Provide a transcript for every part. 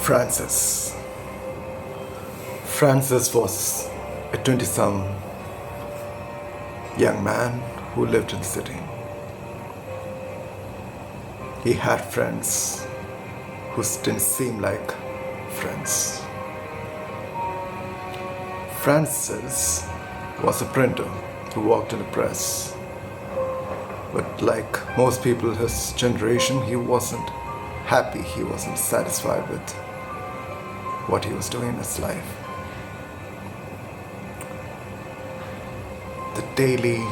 Francis. Francis was a 20-some young man who lived in the city. He had friends who didn't seem like friends. Francis was a printer who worked in a press. But like most people his generation, he wasn't happy, he wasn't satisfied with what he was doing in his life. The daily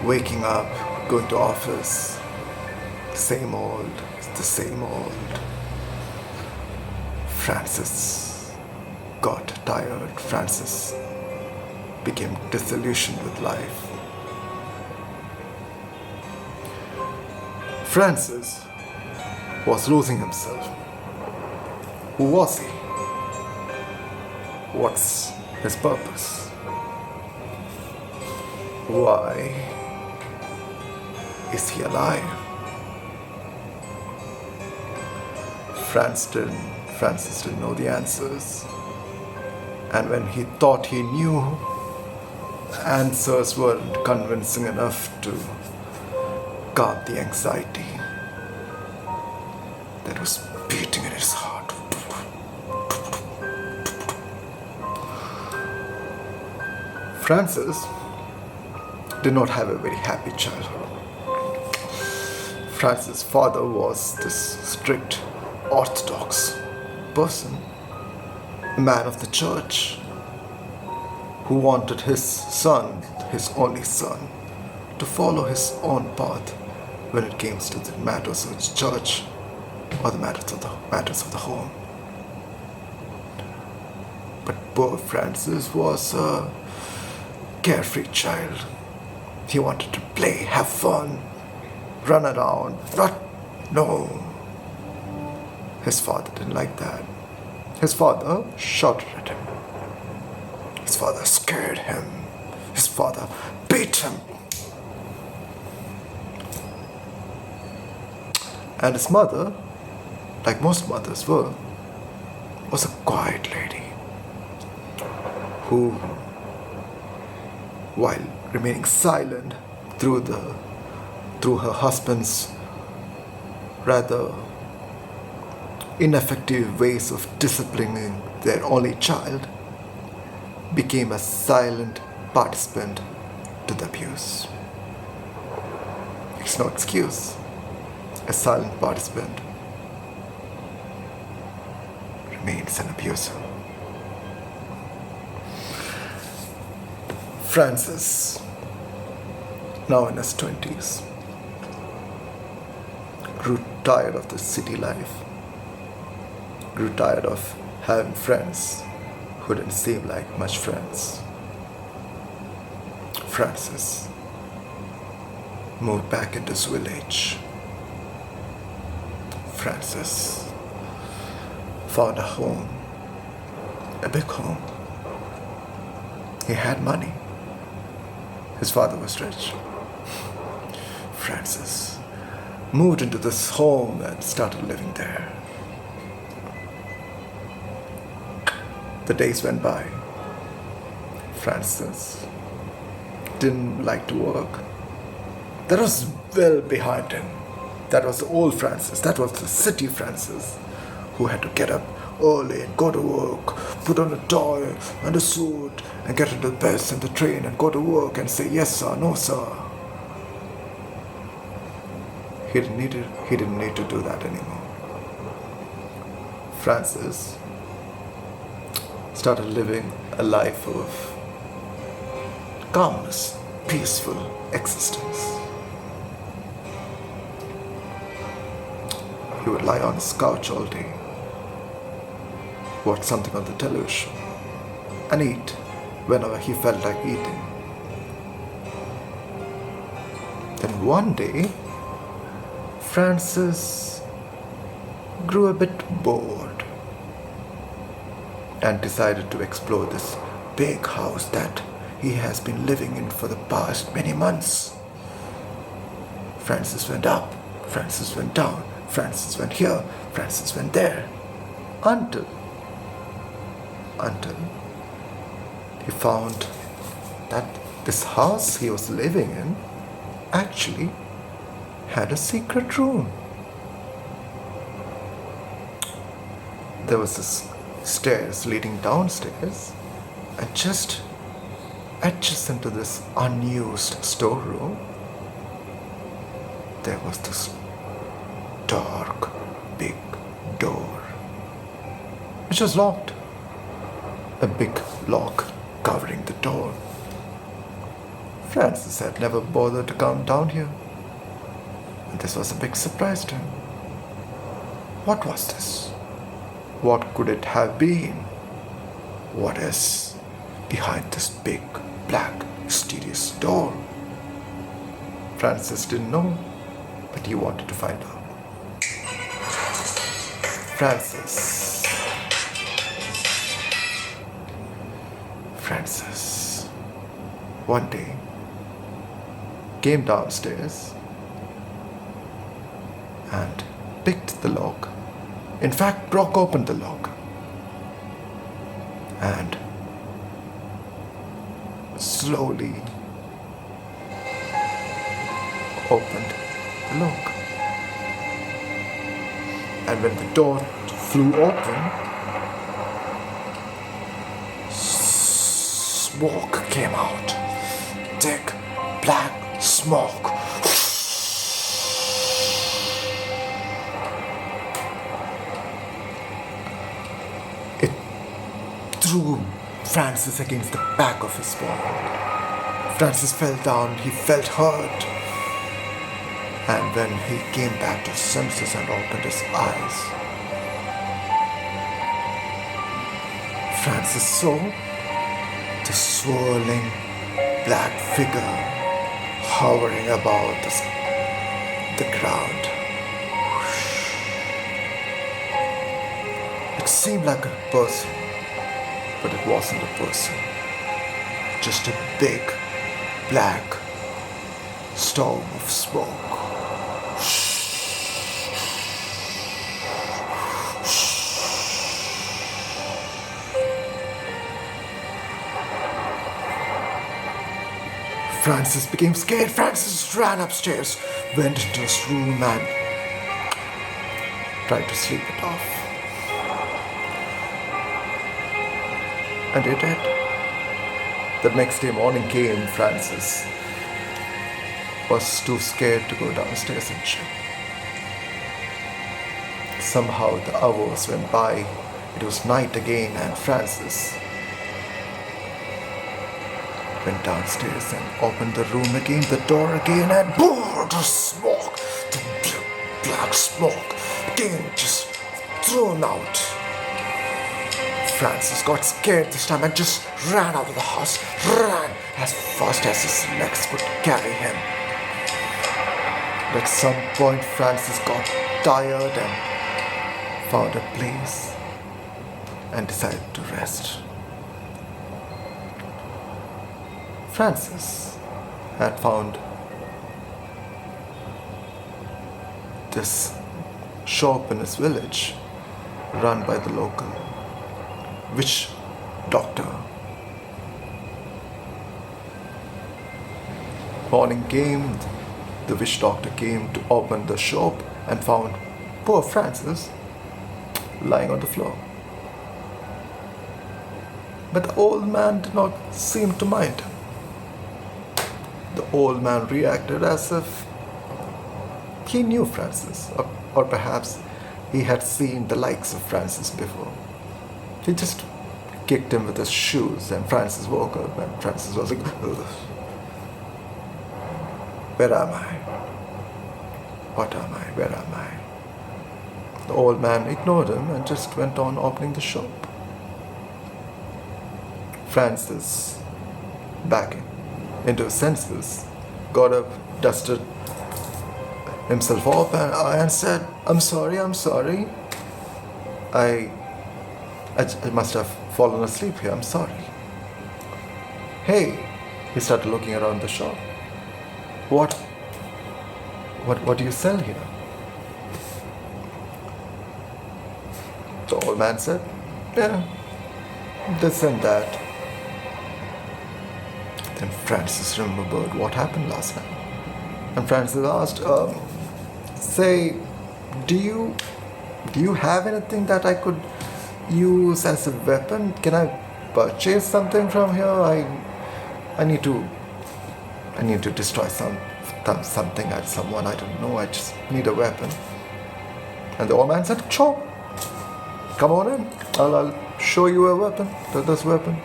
waking up, going to office, same old, the same old. Francis got tired. Francis became disillusioned with life. Francis was losing himself. Who was he? What's his purpose? Why is he alive? Francis didn't know the answers. And when he thought he knew, answers weren't convincing enough to calm the anxiety that was beating in his heart. Francis did not have a very happy childhood. Francis' father was this strict, orthodox person, a man of the church, who wanted his son, his only son, to follow his own path when it came to the matters of the church or the matters of the home. But poor Francis was a carefree child. He wanted to play, have fun, run around, no. His father didn't like that. His father shouted at him. His father scared him. His father beat him. And his mother, like most mothers were, was a quiet lady who, while remaining silent through her husband's rather ineffective ways of disciplining their only child, became a silent participant to the abuse. It's no excuse. A silent participant remains an abuser. Francis, now in his 20s, grew tired of the city life, grew tired of having friends who didn't seem like much friends. Francis moved back into his village. Francis found a home, a big home. He had money. His father was rich. Francis moved into this home and started living there. The days went by. Francis didn't like to work. That was well behind him. That was the old Francis. That was the city Francis who had to get up early and go to work, put on a tie and a suit and get into the bus and the train and go to work and say yes sir, no sir. He didn't need to do that anymore. Francis started living a life of calmness, peaceful existence. He would lie on his couch all day, watch something on the television, and eat whenever he felt like eating. Then one day, Francis grew a bit bored and decided to explore this big house that he has been living in for the past many months. Francis went up, Francis went down, Francis went here, Francis went there. until until he found that this house he was living in actually had a secret room. There was this stairs leading downstairs, and just adjacent to this unused storeroom, there was this dark, big door, which was locked. A big lock covering the door. Francis had never bothered to come down here, and this was a big surprise to him. What was this? What could it have been? What is behind this big, black, mysterious door? Francis didn't know, but he wanted to find out. Francis, one day, came downstairs and picked the lock. In fact, broke open the lock and slowly opened the lock. And when the door flew open, smoke came out. Thick, black smoke. It threw Francis against the back of his wall. Francis fell down. He felt hurt. And when he came back to his senses and opened his eyes, Francis saw the swirling black figure hovering above the ground. It seemed like a person, but it wasn't a person. Just a big black storm of smoke. Francis became scared. Francis ran upstairs, went into his room and tried to sleep it off. And it did. The next day morning came. Francis was too scared to go downstairs and check. Somehow the hours went by. It was night again, and Francis went downstairs and opened the room again, the door again, and boom, the smoke, the black smoke again just thrown out. Francis got scared this time and just ran out of the house, ran as fast as his legs could carry him. But at some point, Francis got tired and found a place and decided to rest. Francis had found this shop in his village run by the local witch doctor. Morning came, the witch doctor came to open the shop and found poor Francis lying on the floor. But the old man did not seem to mind him. The old man reacted as if he knew Francis, or perhaps he had seen the likes of Francis before. He just kicked him with his shoes, and Francis woke up, and Francis was like, ugh. Where am I? What am I? Where am I? The old man ignored him and just went on opening the shop. Francis, back into his senses, got up, dusted himself off and said, I'm sorry. I must have fallen asleep here. I'm sorry. Hey, he started looking around the shop. What do you sell here? The old man said, yeah, this and that. Then Francis remembered what happened last night. And Francis asked, say, do you have anything that I could use as a weapon? Can I purchase something from here? I need to destroy something at someone. I don't know. I just need a weapon. And the old man said, sure. Come on in. I'll show you a weapon. This weapon.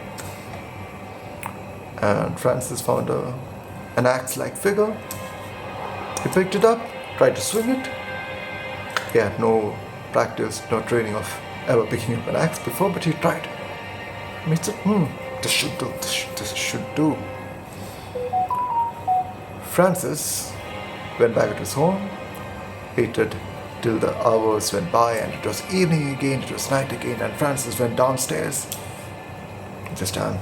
And Francis found an axe-like figure. He picked it up, tried to swing it. He had no practice, no training of ever picking up an axe before, but he tried. And he said, this should do. This should do. Francis went back to his home, waited till the hours went by, and it was evening again, it was night again, and Francis went downstairs. This time,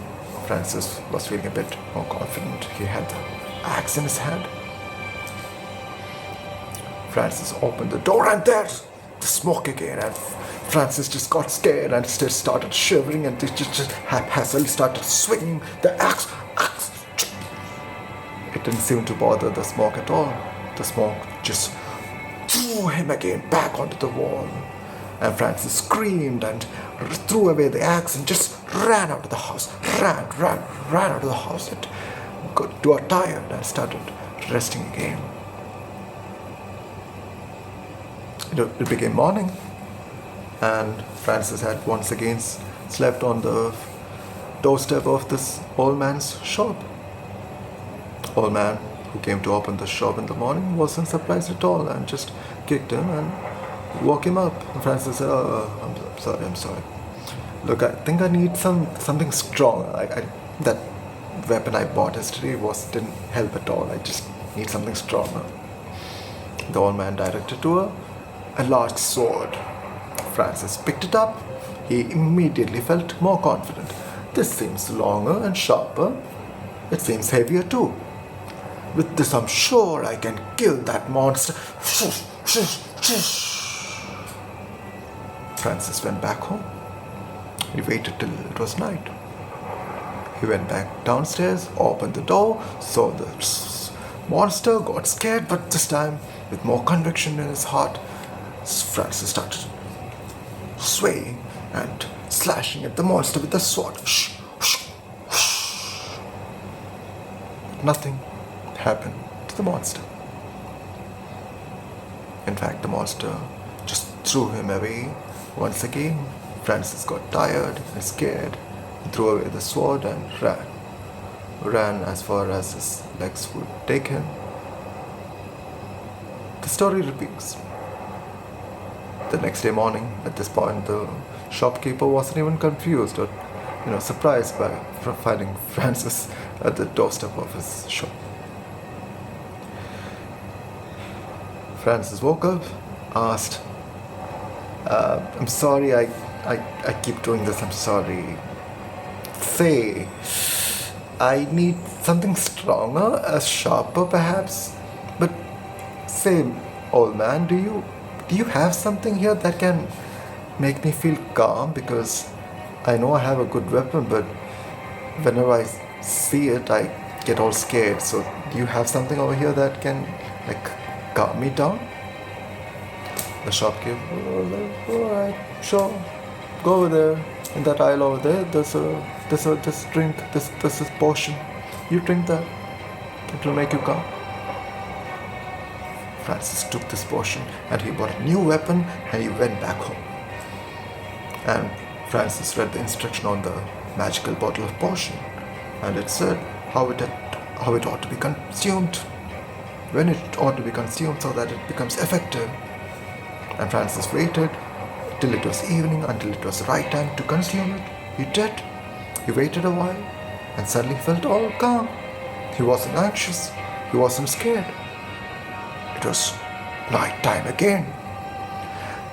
Francis was feeling a bit more confident. He had the axe in his hand. Francis opened the door, and there's the smoke again, and Francis just got scared and just started shivering, and just haphazardly started swinging the axe. It didn't seem to bother the smoke at all. The smoke just threw him again back onto the wall. And Francis screamed and threw away the axe and just ran out of the house. Ran out of the house. It got tired and started resting again. It became morning, and Francis had once again slept on the doorstep of this old man's shop. Old man who came to open the shop in the morning wasn't surprised at all and just kicked him and woke him up. And Francis said, I'm sorry. Look, I think I need something strong. That weapon I bought yesterday didn't help at all. I just need something stronger. The old man directed to her a large sword. Francis picked it up. He immediately felt more confident. This seems longer and sharper. It seems heavier too. With this, I'm sure I can kill that monster. Francis went back home. He waited till it was night. He went back downstairs, opened the door, saw the monster, got scared, but this time, with more conviction in his heart, Francis started swaying and slashing at the monster with the sword. Nothing happened to the monster. In fact, the monster just threw him away. Once again, Francis got tired and scared, and threw away the sword and ran as far as his legs would take him. The story repeats. The next day morning, at this point, the shopkeeper wasn't even confused or surprised by finding Francis at the doorstep of his shop. Francis woke up, asked, I'm sorry, I keep doing this, I'm sorry. Say, I need something stronger, sharper perhaps. But say, old man, do you have something here that can make me feel calm? Because I know I have a good weapon, but whenever I see it, I get all scared. So do you have something over here that can calm me down? The shopkeeper, alright, sure. Go over there, in that aisle over there, there's this drink, this potion. You drink that, it will make you calm. Francis took this potion and he bought a new weapon and he went back home. And Francis read the instruction on the magical bottle of potion, and it said how it ought to be consumed, when it ought to be consumed so that it becomes effective. And Francis waited till it was evening, until it was the right time to consume it. He did. He waited a while and suddenly felt all calm. He wasn't anxious. He wasn't scared. It was night time again.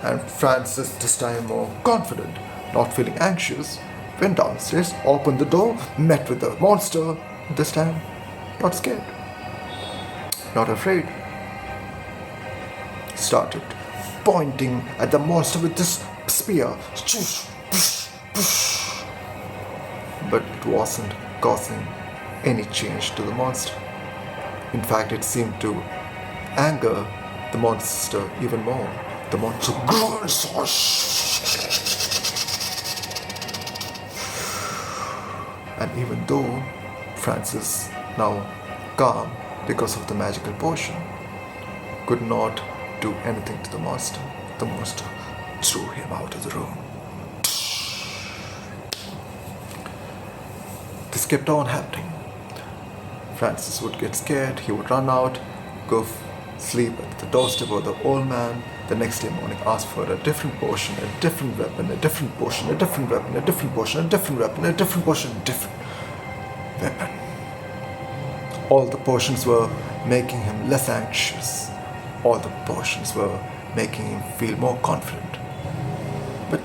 And Francis, this time more confident, not feeling anxious, went downstairs, opened the door, met with the monster. This time, not scared, not afraid. Started pointing at the monster with this spear. But it wasn't causing any change to the monster. In fact, it seemed to anger the monster even more. The monster grunts. And even though Francis, now calm because of the magical potion, could not do anything to the monster threw him out of the room. This kept on happening. Francis would get scared, he would run out, go sleep at the doorstep of the old man. The next day morning, ask for a different potion, a different weapon, a different potion, a different weapon, a different potion, a different weapon, a different potion, a different weapon. All the potions were making him less anxious. All the potions were making him feel more confident. But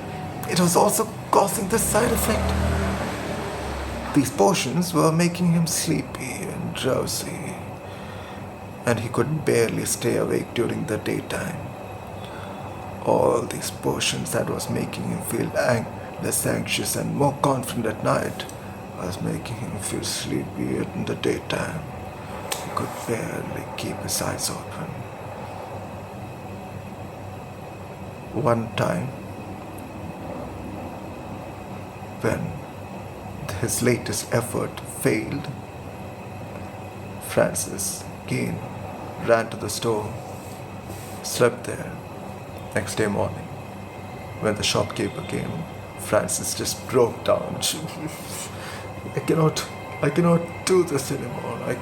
it was also causing the side effect. These potions were making him sleepy and drowsy, and he could barely stay awake during the daytime. All these potions that was making him feel less anxious and more confident at night was making him feel sleepy in the daytime. He could barely keep his eyes open. One time, when his latest effort failed, Francis again ran to the store, slept there. Next day morning, when the shopkeeper came, Francis just broke down. I cannot do this anymore. I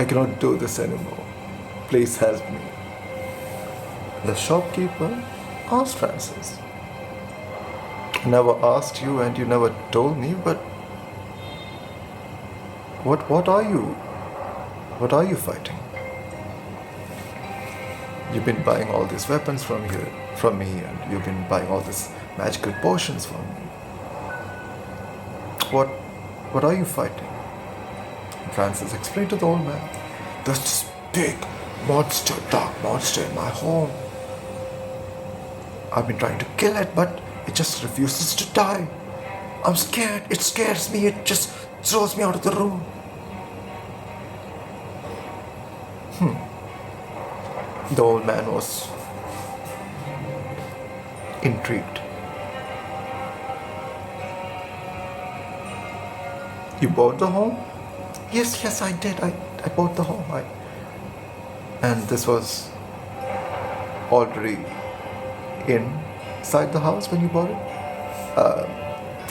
cannot do this anymore. Please help me. The shopkeeper asked Francis, I never asked you and you never told me, but what are you fighting? You've been buying all these weapons from me, and you've been buying all these magical potions from me. What are you fighting? Francis explained to the old man, there's this big monster, dark monster in my home. I've been trying to kill it, but it just refuses to die. I'm scared. It scares me. It just throws me out of the room. The old man was intrigued. You bought the home? Yes, I did. I bought the home. And this was already inside the house when you bought it?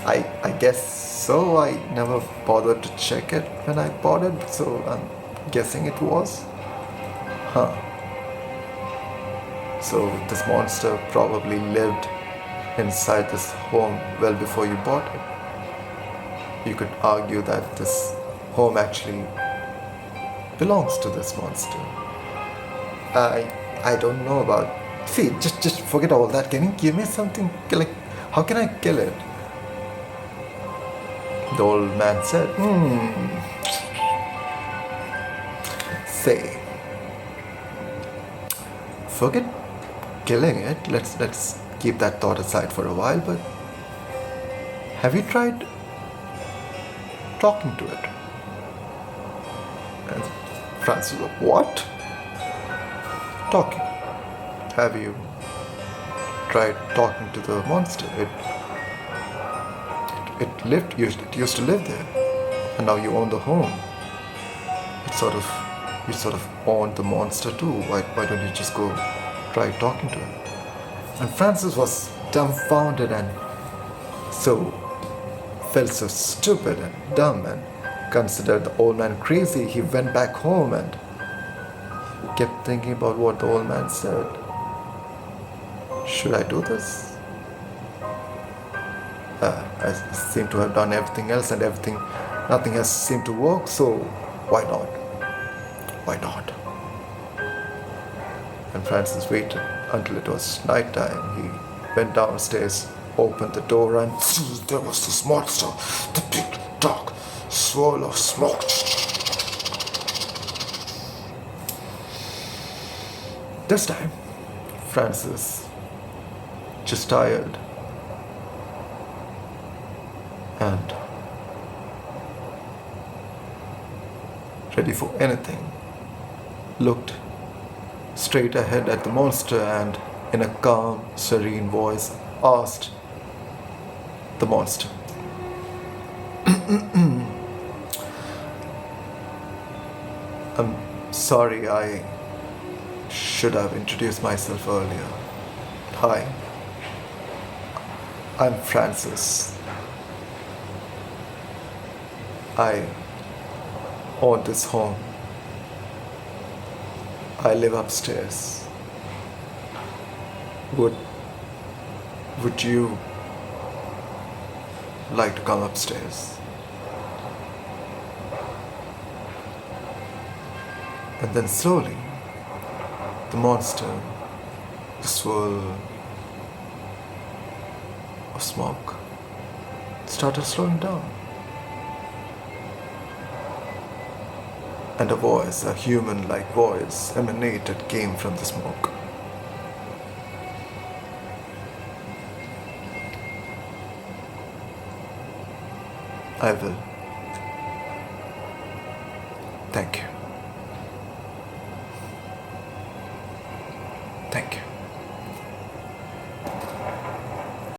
I guess so. I never bothered to check it when I bought it, so I'm guessing it was. So this monster probably lived inside this home well before you bought it. You could argue that this home actually belongs to this monster. I don't know about... See, just forget all that. Can you give me something? Like, how can I kill it? The old man said, Say, forget killing it. Let's keep that thought aside for a while, but have you tried talking to it? And Francis was, what? Talking. Have you tried talking to the monster? It used to live there, and now you own the home. You sort of own the monster too. Why don't you just go try talking to it? And Francis was dumbfounded and felt so stupid and dumb and considered the old man crazy. He went back home and kept thinking about what the old man said. Should I do this? I seem to have done everything else and nothing has seemed to work, so why not? Why not? And Francis waited until it was night time. He went downstairs, opened the door, and there was this monster, the big dark swirl of smoke. This time, Francis, just tired and ready for anything, looked straight ahead at the monster and, in a calm, serene voice, asked the monster, "I'm sorry, I should have introduced myself earlier. Hi, I'm Francis. I own this home. I live upstairs. Would you like to come upstairs?" And then slowly, the monster, the swirl of smoke, started slowing down. And a voice, a human-like voice, emanated, came from the smoke. "I will. Thank you."